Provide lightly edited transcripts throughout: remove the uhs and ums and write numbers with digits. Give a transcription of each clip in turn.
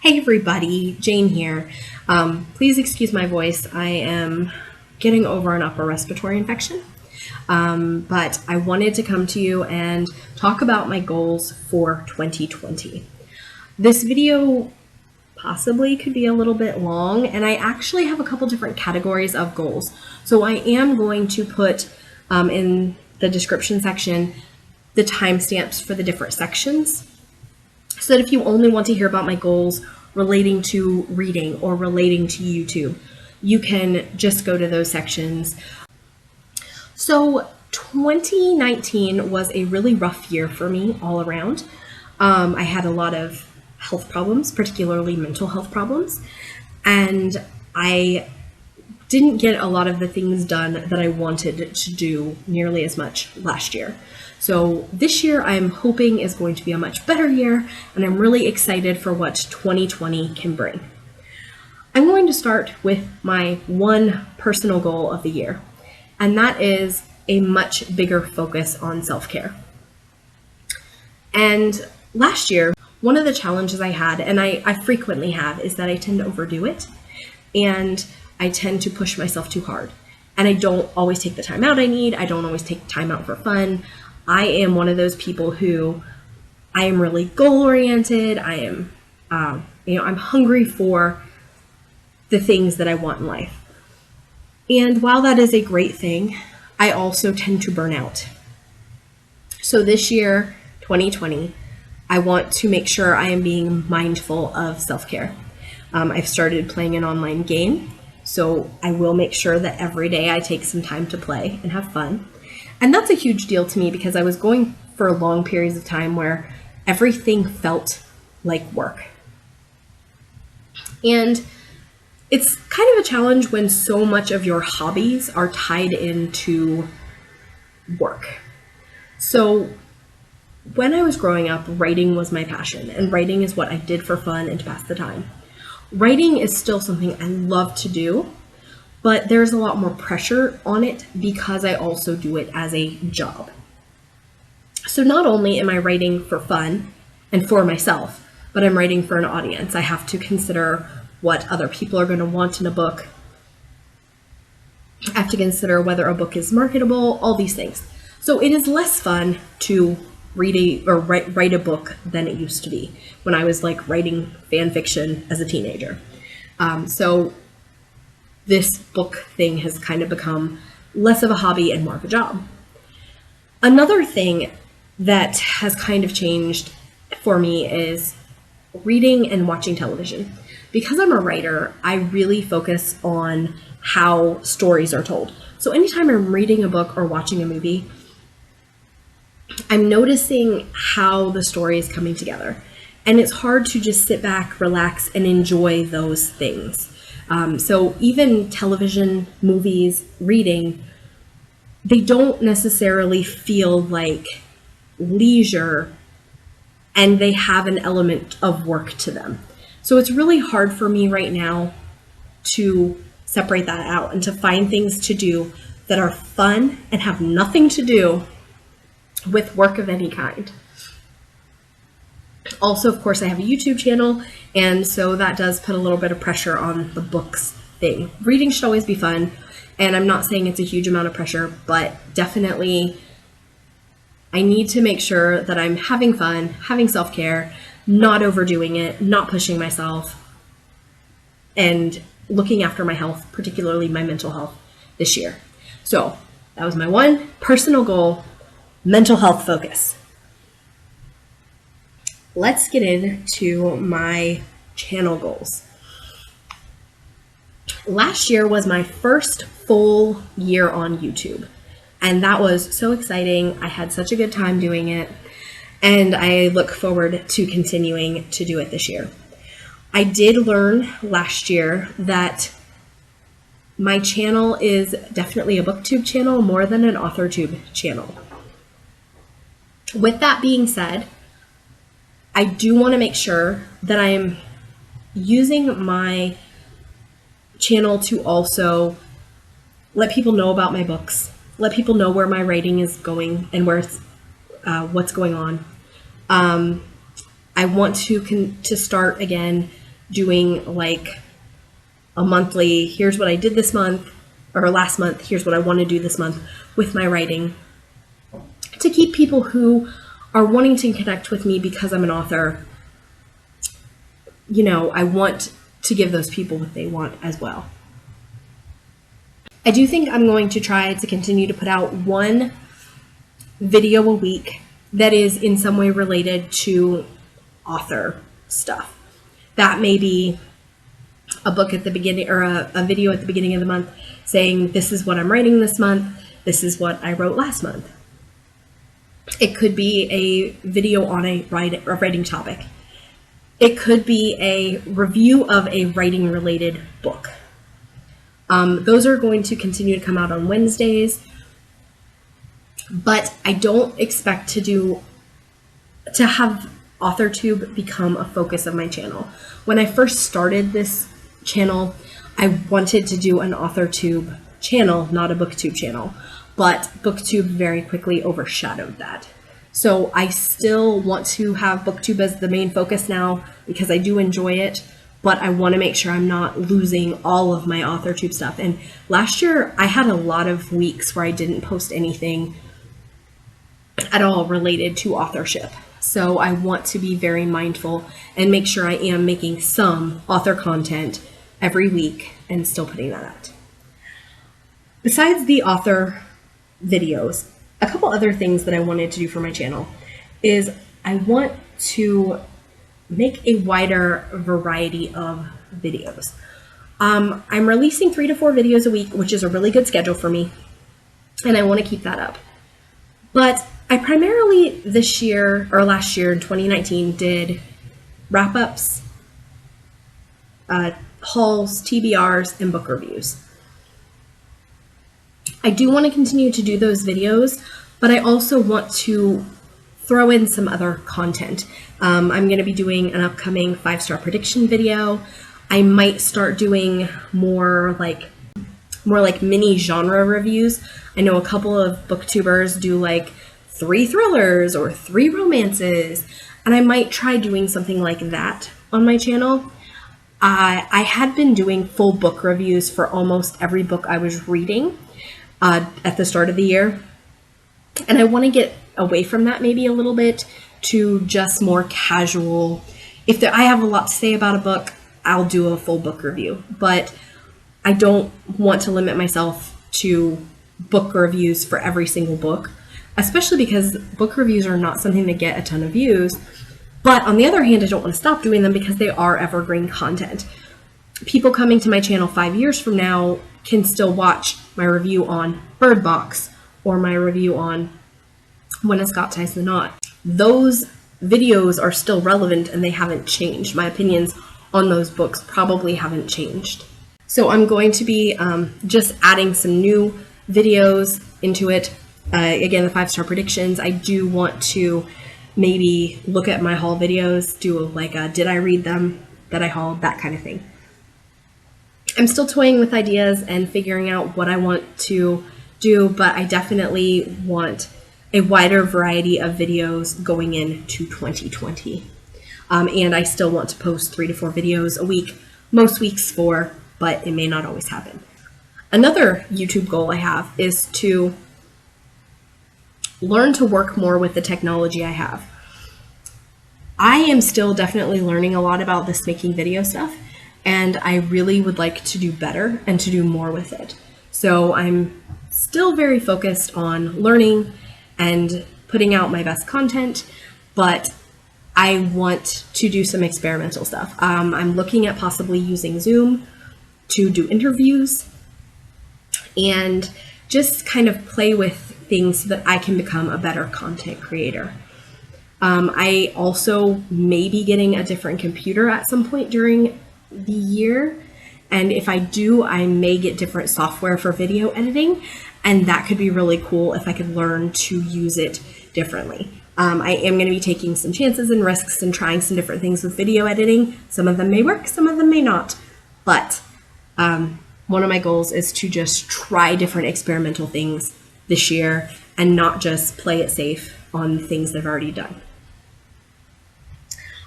Hey everybody, Jane here. Please excuse my voice. I am getting over an upper respiratory infection, but I wanted to come to you and talk about my goals for 2020. This video possibly could be a little bit long, and I actually have a couple different categories of goals. So I am going to put in the description section the timestamps for the different sections, so that if you only want to hear about my goals relating to reading or relating to YouTube, you can just go to those sections. So 2019 was a really rough year for me all around. I had a lot of health problems, particularly mental health problems, and I didn't get a lot of the things done that I wanted to do nearly as much last year. So this year I'm hoping is going to be a much better year, and I'm really excited for what 2020 can bring. I'm going to start with my one personal goal of the year, and that is a much bigger focus on self-care. And last year, one of the challenges I had, and I frequently have, is that I tend to overdo it, and I tend to push myself too hard. And I don't always take the time out I need. I don't always take time out for fun. I am one of those people who I am really goal-oriented. I am, I'm hungry for the things that I want in life. And while that is a great thing, I also tend to burn out. So this year, 2020, I want to make sure I am being mindful of self-care. I've started playing an online game, so I will make sure that every day I take some time to play and have fun. And that's a huge deal to me because I was going for long periods of time where everything felt like work. And it's kind of a challenge when so much of your hobbies are tied into work. So when I was growing up, writing was my passion, and writing is what I did for fun and to pass the time. Writing is still something I love to do, but there's a lot more pressure on it because I also do it as a job. So not only am I writing for fun and for myself, but I'm writing for an audience. I have to consider what other people are going to want in a book. I have to consider whether a book is marketable, all these things. So it is less fun to write a book than it used to be when I was like writing fan fiction as a teenager. So this book thing has kind of become less of a hobby and more of a job. Another thing that has kind of changed for me is reading and watching television. Because I'm a writer, I really focus on how stories are told. So anytime I'm reading a book or watching a movie, I'm noticing how the story is coming together. And it's hard to just sit back, relax, and enjoy those things. So even television, movies, reading, they don't necessarily feel like leisure, and they have an element of work to them. So it's really hard for me right now to separate that out and to find things to do that are fun and have nothing to do with work of any kind. Also, of course, I have a YouTube channel, and so that does put a little bit of pressure on the books thing. Reading should always be fun, and I'm not saying it's a huge amount of pressure, but definitely I need to make sure that I'm having fun, having self-care, not overdoing it, not pushing myself, and looking after my health, particularly my mental health this year. So that was my one personal goal, mental health focus. Let's get into my channel goals. Last year was my first full year on YouTube, and that was so exciting. I had such a good time doing it, and I look forward to continuing to do it this year. I did learn last year that my channel is definitely a booktube channel more than an authortube channel. With that being said, I do want to make sure that I'm using my channel to also let people know about my books, let people know where my writing is going and what's going on. I want to start again doing like a monthly, here's what I did this month, or last month, here's what I want to do this month with my writing, to keep people who are wanting to connect with me because I'm an author, I want to give those people what they want as well. I do think I'm going to try to continue to put out one video a week that is in some way related to author stuff. That may be a book at the beginning, or a video at the beginning of the month saying, this is what I'm writing this month, this is what I wrote last month. It could be a video on a writing topic. It could be a review of a writing related book. Those are going to continue to come out on Wednesdays, but I don't expect to have AuthorTube become a focus of my channel. When I first started this channel, I wanted to do an AuthorTube channel, not a BookTube channel, but BookTube very quickly overshadowed that. So I still want to have BookTube as the main focus now because I do enjoy it, but I want to make sure I'm not losing all of my AuthorTube stuff. And last year I had a lot of weeks where I didn't post anything at all related to authorship. So I want to be very mindful and make sure I am making some author content every week and still putting that out. Besides the author videos, a couple other things that I wanted to do for my channel is I want to make a wider variety of videos. I'm releasing 3 to 4 videos a week, which is a really good schedule for me, and I want to keep that up. But I primarily last year in 2019 did wrap-ups, hauls, TBRs, and book reviews. I do want to continue to do those videos, but I also want to throw in some other content. I'm going to be doing an upcoming 5-star prediction video. I might start doing more like mini genre reviews. I know a couple of booktubers do like 3 thrillers or 3 romances, and I might try doing something like that on my channel. I had been doing full book reviews for almost every book I was reading at the start of the year, and I want to get away from that maybe a little bit to just more casual. If I have a lot to say about a book, I'll do a full book review, but I don't want to limit myself to book reviews for every single book, especially because book reviews are not something that get a ton of views. But on the other hand, I don't want to stop doing them because they are evergreen content. People coming to my channel 5 years from now can still watch my review on Bird Box or my review on When a Scot Ties the Knot. Those videos are still relevant and they haven't changed. My opinions on those books probably haven't changed. So I'm going to be just adding some new videos into it. Again, the 5-star predictions. I do want to maybe look at my haul videos, do like a did I read them that I hauled, that kind of thing. I'm still toying with ideas and figuring out what I want to do, but I definitely want a wider variety of videos going into 2020. And I still want to post 3 to 4 videos a week, most weeks 4, but it may not always happen. Another YouTube goal I have is to learn to work more with the technology I have. I am still definitely learning a lot about this making video stuff, and I really would like to do better and to do more with it. So I'm still very focused on learning and putting out my best content, but I want to do some experimental stuff. I'm looking at possibly using Zoom to do interviews and just kind of play with things so that I can become a better content creator. I also may be getting a different computer at some point during the year, and if I do, I may get different software for video editing, and that could be really cool if I could learn to use it differently. I am going to be taking some chances and risks and trying some different things with video editing. Some of them may work, some of them may not, but one of my goals is to just try different experimental things this year and not just play it safe on things that I've already done.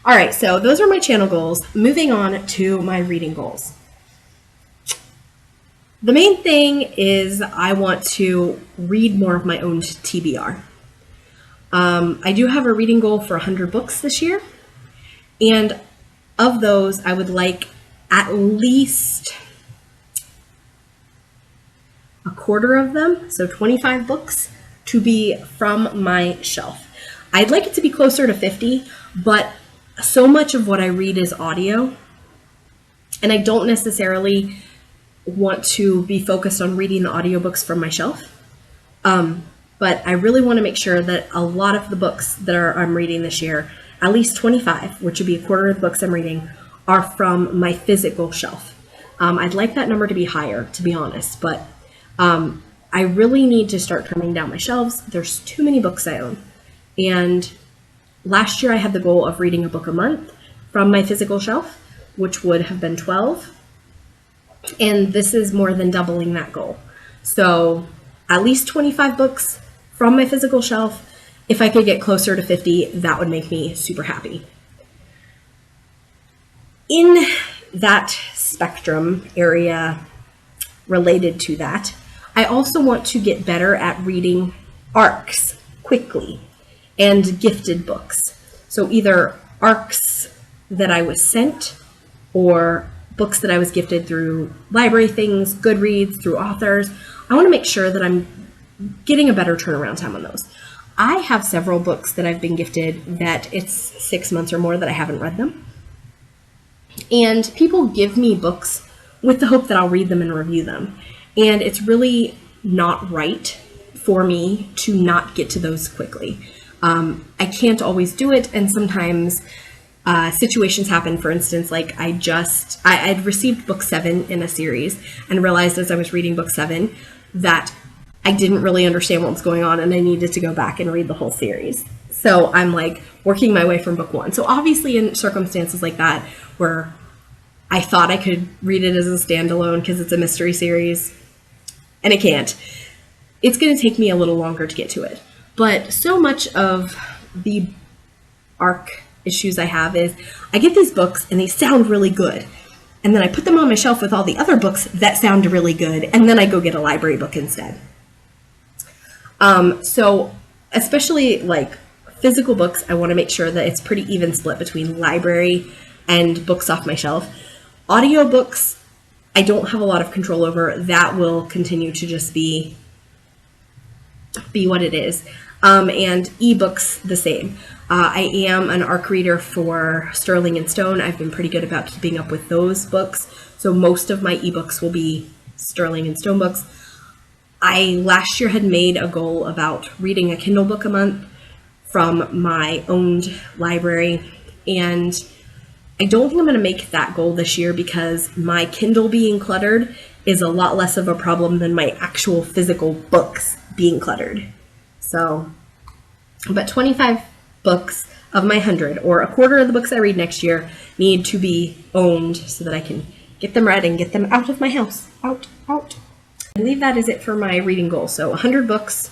All right, so those are my channel goals. Moving on to my reading goals. The main thing is I want to read more of my own TBR. I do have a reading goal for 100 books this year. And of those, I would like at least a quarter of them, so 25 books, to be from my shelf. I'd like it to be closer to 50, but so much of what I read is audio, and I don't necessarily want to be focused on reading the audiobooks from my shelf. But I really want to make sure that a lot of the books that I'm reading this year, at least 25, which would be a quarter of the books I'm reading, are from my physical shelf. I'd like that number to be higher, to be honest, but I really need to start trimming down my shelves. There's too many books I own. And last year I had the goal of reading a book a month from my physical shelf, which would have been 12. And this is more than doubling that goal. So at least 25 books from my physical shelf. If I could get closer to 50, that would make me super happy. In that spectrum area related to that, I also want to get better at reading ARCs quickly and gifted books. So either ARCs that I was sent or books that I was gifted through library things, Goodreads, through authors. I want to make sure that I'm getting a better turnaround time on those. I have several books that I've been gifted that it's 6 months or more that I haven't read them. And people give me books with the hope that I'll read them and review them. And it's really not right for me to not get to those quickly. I can't always do it, and sometimes situations happen. For instance, like I'd received book 7 in a series and realized as I was reading book 7 that I didn't really understand what was going on and I needed to go back and read the whole series. So I'm like working my way from book 1. So obviously in circumstances like that where I thought I could read it as a standalone because it's a mystery series and I can't, it's going to take me a little longer to get to it. But so much of the ARC issues I have is I get these books and they sound really good. And then I put them on my shelf with all the other books that sound really good. And then I go get a library book instead. So especially like physical books, I want to make sure that it's pretty even split between library and books off my shelf. Audiobooks, I don't have a lot of control over. That will continue to just be what it is. And ebooks the same. I am an ARC reader for Sterling and Stone. I've been pretty good about keeping up with those books. So most of my ebooks will be Sterling and Stone books. I last year had made a goal about reading a Kindle book a month from my owned library. And I don't think I'm going to make that goal this year because my Kindle being cluttered is a lot less of a problem than my actual physical books being cluttered. So, but 25 books of my 100, or a quarter of the books I read next year, need to be owned so that I can get them read and get them out of my house. Out. I believe that is it for my reading goal. So 100 books,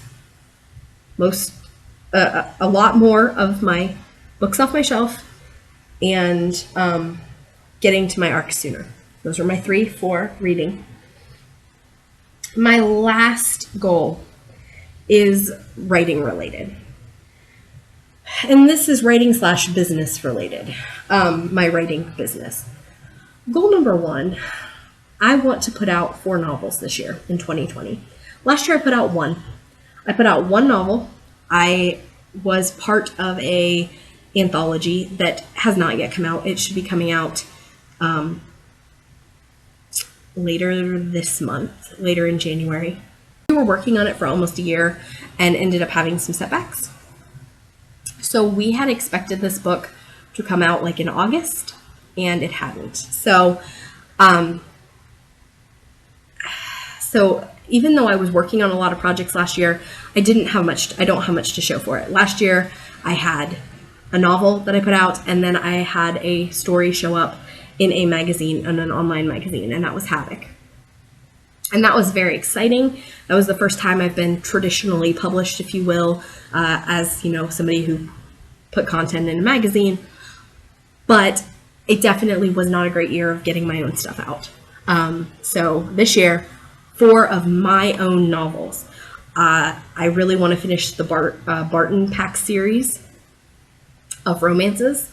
a lot more of my books off my shelf, and getting to my ARC sooner. Those are my 3 for reading. My last goal is writing related. And this is writing / business related, my writing business. Goal number 1, I want to put out 4 novels this year in 2020. Last year I put out 1. I put out 1 novel. I was part of a anthology that has not yet come out. It should be coming out later this month, later in January. We were working on it for almost a year and ended up having some setbacks. So we had expected this book to come out like in August, and it hadn't. So even though I was working on a lot of projects last year, I don't have much to show for it. Last year I had a novel that I put out, and then I had a story show up in a magazine, in an online magazine, and that was Havoc. And that was very exciting. That was the first time I've been traditionally published, if you will, as somebody who put content in a magazine. but it definitely was not a great year of getting my own stuff out. So this year, 4 of my own novels. I really want to finish the Barton Pack series of romances.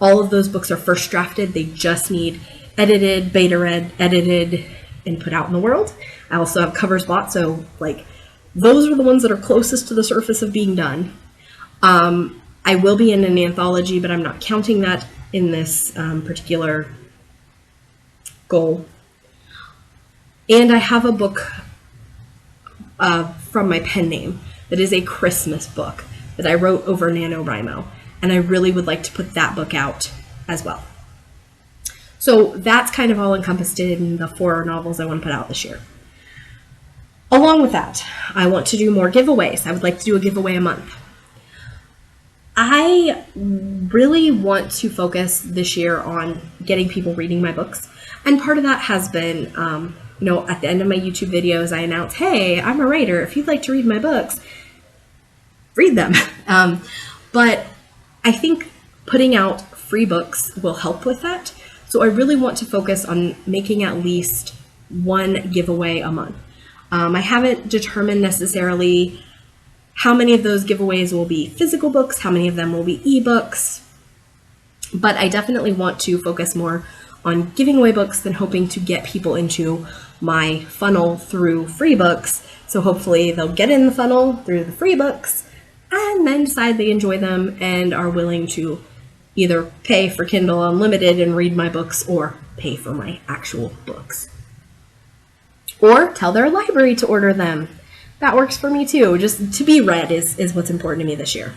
All of those books are first drafted. They just need edited, beta read, edited, and put out in the world. I also have covers bought, so like those are the ones that are closest to the surface of being done. I will be in an anthology, but I'm not counting that in this particular goal. And I have a book from my pen name that is a Christmas book that I wrote over NaNoWriMo, and I really would like to put that book out as well. So that's kind of all encompassed in the 4 novels I want to put out this year. Along with that, I want to do more giveaways. I would like to do a giveaway a month. I really want to focus this year on getting people reading my books. And part of that has been, at the end of my YouTube videos, I announce, hey, I'm a writer. If you'd like to read my books, read them. But I think putting out free books will help with that. So I really want to focus on making at least 1 giveaway a month. I haven't determined necessarily how many of those giveaways will be physical books, how many of them will be ebooks, but I definitely want to focus more on giving away books than hoping to get people into my funnel through free books. So hopefully they'll get in the funnel through the free books and then decide they enjoy them and are willing to either pay for Kindle Unlimited and read my books or pay for my actual books. Or tell their library to order them. That works for me too. Just to be read is what's important to me this year.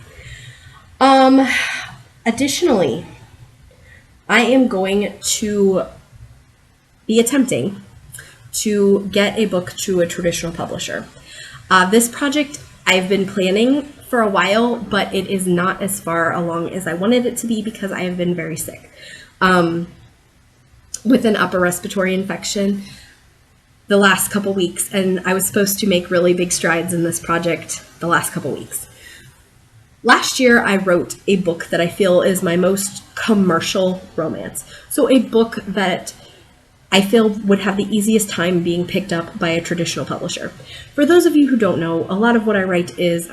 Additionally, I am going to be attempting to get a book to a traditional publisher. This project I've been planning for a while, but it is not as far along as I wanted it to be because I have been very sick with an upper respiratory infection the last couple weeks, and I was supposed to make really big strides in this project the last couple weeks. Last year, I wrote a book that I feel is my most commercial romance. So a book that I feel would have the easiest time being picked up by a traditional publisher. For those of you who don't know, a lot of what I write is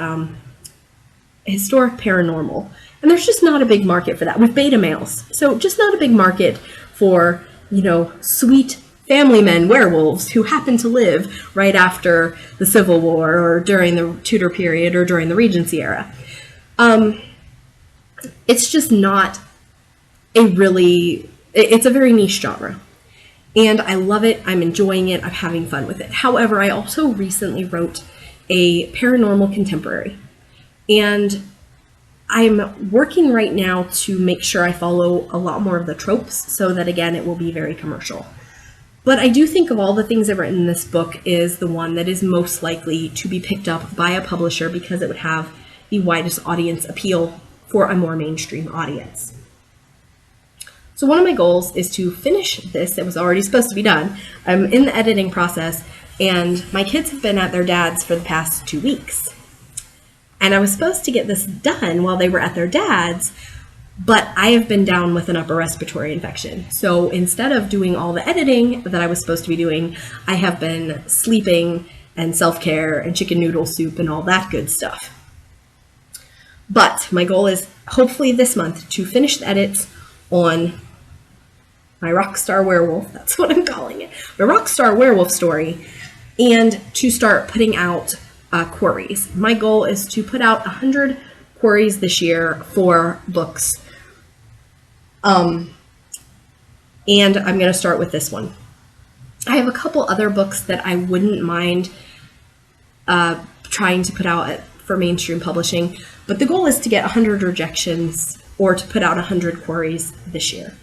historic paranormal, and there's just not a big market for that with beta males. So just not a big market for, sweet family men werewolves who happen to live right after the Civil War or during the Tudor period or during the Regency era. It's just not it's a very niche genre. And I love it, I'm enjoying it, I'm having fun with it. However, I also recently wrote a paranormal contemporary. And I'm working right now to make sure I follow a lot more of the tropes so that, again, it will be very commercial. But I do think of all the things I've written in this book is the one that is most likely to be picked up by a publisher because it would have the widest audience appeal for a more mainstream audience. So one of my goals is to finish this. It was already supposed to be done. I'm in the editing process, and my kids have been at their dad's for the past 2 weeks. And I was supposed to get this done while they were at their dad's, but I have been down with an upper respiratory infection. So instead of doing all the editing that I was supposed to be doing, I have been sleeping and self-care and chicken noodle soup and all that good stuff. But my goal is hopefully this month to finish the edits on my Rockstar Werewolf, that's what I'm calling it, my Rockstar Werewolf story, and to start putting out queries. My goal is to put out 100 queries this year for books. And I'm going to start with this one. I have a couple other books that I wouldn't mind trying to put out for mainstream publishing, but the goal is to get 100 rejections or to put out 100 queries this year.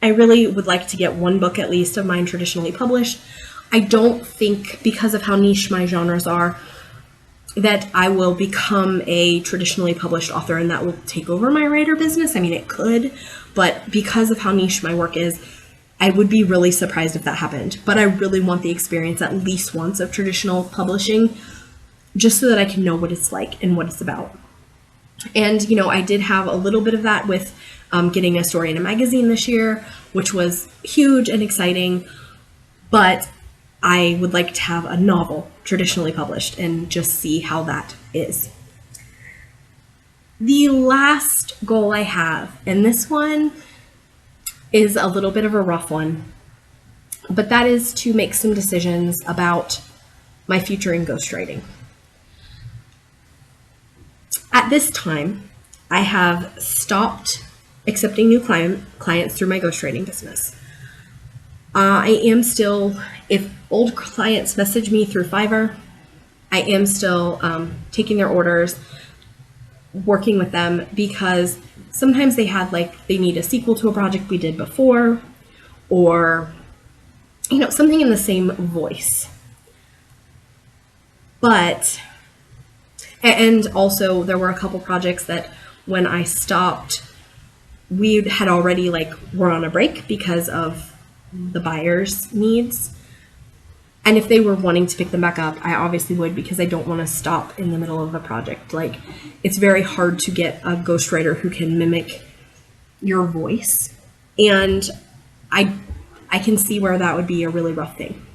I really would like to get one book at least of mine traditionally published. I don't think, because of how niche my genres are, that I will become a traditionally published author and that will take over my writer business. I mean, it could, but because of how niche my work is, I would be really surprised if that happened. But I really want the experience at least once of traditional publishing, just so that I can know what it's like and what it's about. And, I did have a little bit of that with getting a story in a magazine this year, which was huge and exciting. But I would like to have a novel traditionally published and just see how that is. The last goal I have, and this one is a little bit of a rough one, but that is to make some decisions about my future in ghostwriting. At this time, I have stopped accepting new clients through my ghostwriting business. I am still, if old clients message me through Fiverr, I am still taking their orders, working with them, because sometimes they need a sequel to a project we did before, or something in the same voice. But, and also there were a couple projects that when I stopped, we had already were on a break because of the buyer's needs. And if they were wanting to pick them back up, I obviously would, because I don't want to stop in the middle of a project. It's very hard to get a ghostwriter who can mimic your voice. And I can see where that would be a really rough thing.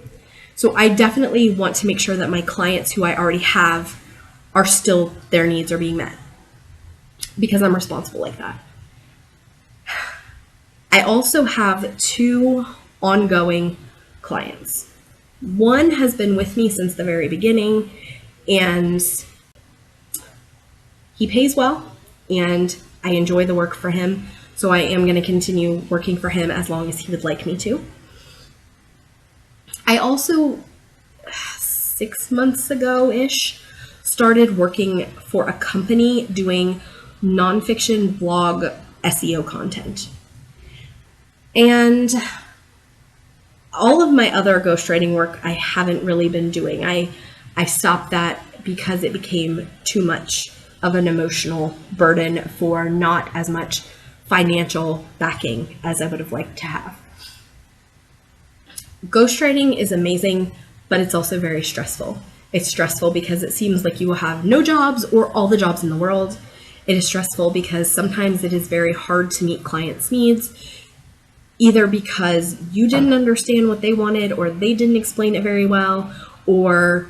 So I definitely want to make sure that my clients who I already have are still, their needs are being met, because I'm responsible like that. I also have 2 ongoing clients. One has been with me since the very beginning, and he pays well, and I enjoy the work for him. So I am going to continue working for him as long as he would like me to. I also, 6 months ago-ish, started working for a company doing nonfiction blog SEO content. And all of my other ghostwriting work I haven't really been doing. I stopped that because it became too much of an emotional burden for not as much financial backing as I would have liked to have. Ghostwriting is amazing, but it's also very stressful. It's stressful because it seems like you will have no jobs or all the jobs in the world. It is stressful because sometimes it is very hard to meet clients' needs, either because you didn't understand what they wanted, or they didn't explain it very well, or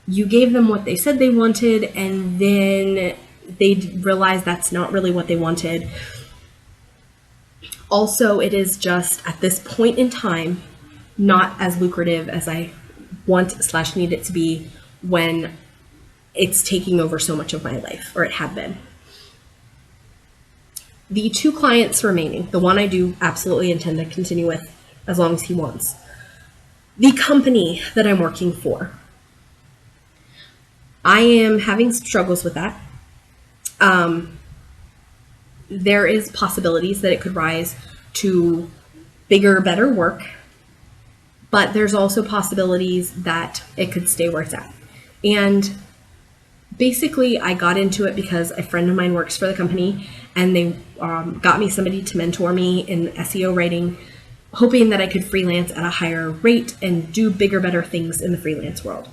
you gave them what they said they wanted and then they realized that's not really what they wanted. Also, it is just at this point in time not as lucrative as I want/need it to be when it's taking over so much of my life, or it had been. The 2 clients remaining, the one I do absolutely intend to continue with as long as he wants. The company that I'm working for, I am having struggles with that. There is possibilities that it could rise to bigger, better work, but there's also possibilities that it could stay where it's at. And basically, I got into it because a friend of mine works for the company, and they got me somebody to mentor me in SEO writing, hoping that I could freelance at a higher rate and do bigger, better things in the freelance world.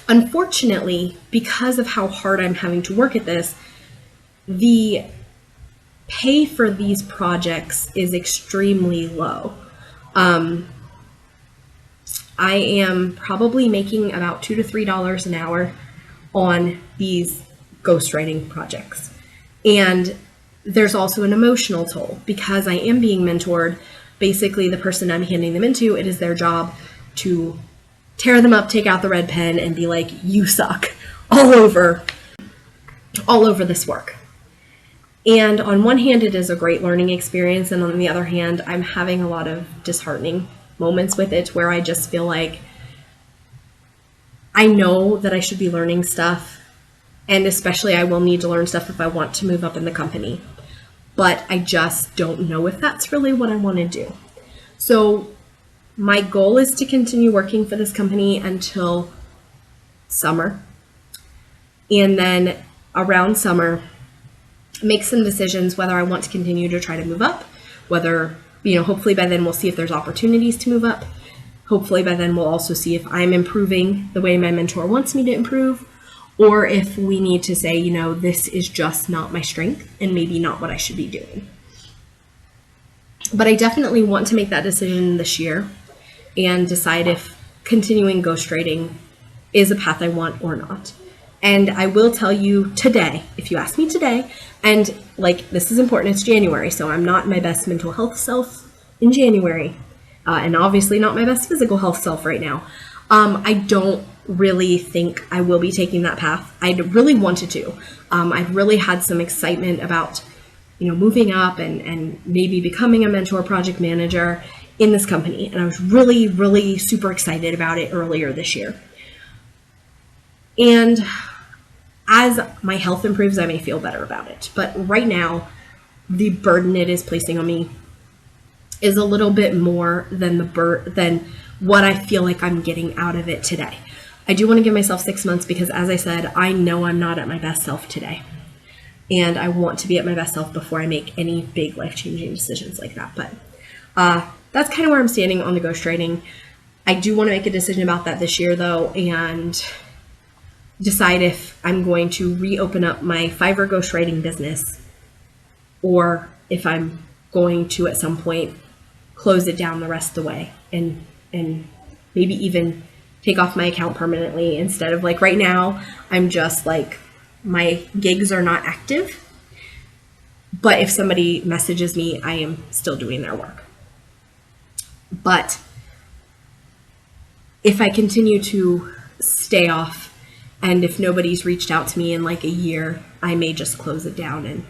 Unfortunately, because of how hard I'm having to work at this, the pay for these projects is extremely low. I am probably making about $2 to $3 an hour on these ghostwriting projects. And there's also an emotional toll because I am being mentored. Basically, the person I'm handing them into, it is their job to tear them up, take out the red pen, and be like, you suck, all over this work. And on one hand, it is a great learning experience, and on the other hand, I'm having a lot of disheartening moments with it where I just feel like I know that I should be learning stuff, and especially I will need to learn stuff if I want to move up in the company. But I just don't know if that's really what I want to do. So my goal is to continue working for this company until summer. And then around summer, make some decisions whether I want to continue to try to move up, whether, hopefully by then we'll see if there's opportunities to move up. Hopefully by then we'll also see if I'm improving the way my mentor wants me to improve, or if we need to say, this is just not my strength and maybe not what I should be doing. But I definitely want to make that decision this year and decide if continuing ghostwriting is a path I want or not. And I will tell you today, if you ask me today, and this is important, it's January, so I'm not my best mental health self in January, and obviously not my best physical health self right now. I don't really think I will be taking that path. I really wanted to. I'd really had some excitement about, moving up and maybe becoming a mentor project manager in this company. And I was really, really super excited about it earlier this year. And as my health improves, I may feel better about it. But right now, the burden it is placing on me is a little bit more than than what I feel like I'm getting out of it today. I do want to give myself 6 months because, as I said, I know I'm not at my best self today. And I want to be at my best self before I make any big life-changing decisions like that. But that's kind of where I'm standing on the ghostwriting. I do want to make a decision about that this year, though, and decide if I'm going to reopen up my Fiverr ghostwriting business or if I'm going to, at some point, close it down the rest of the way and maybe even take off my account permanently instead of right now, I'm just my gigs are not active, but if somebody messages me, I am still doing their work. But if I continue to stay off and if nobody's reached out to me in a year, I may just close it down. And,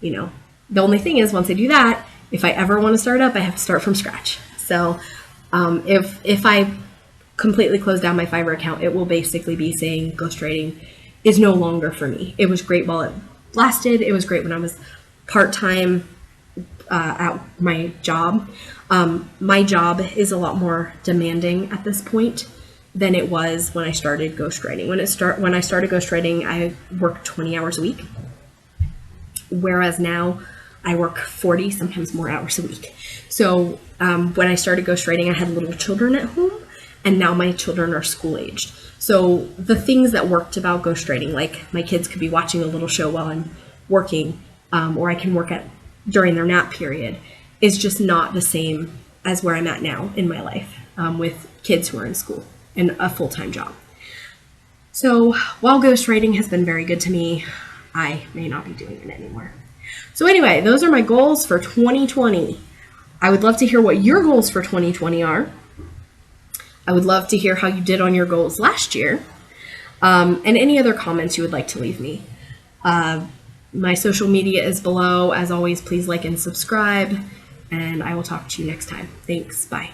the only thing is once I do that, if I ever want to start up, I have to start from scratch. So if I completely close down my Fiverr account, it will basically be saying ghostwriting is no longer for me. It was great while it lasted. It was great when I was part-time at my job. My job is a lot more demanding at this point than it was when I started ghostwriting. When I started ghostwriting, I worked 20 hours a week, whereas now I work 40, sometimes more hours a week. So when I started ghostwriting, I had little children at home, and now my children are school-aged. So the things that worked about ghostwriting, like my kids could be watching a little show while I'm working, or I can work during their nap period, is just not the same as where I'm at now in my life with kids who are in school and a full-time job. So while ghostwriting has been very good to me, I may not be doing it anymore. So anyway, those are my goals for 2020. I would love to hear what your goals for 2020 are. I would love to hear how you did on your goals last year, and any other comments you would like to leave me. My social media is below. As always, please like and subscribe, and I will talk to you next time. Thanks. Bye.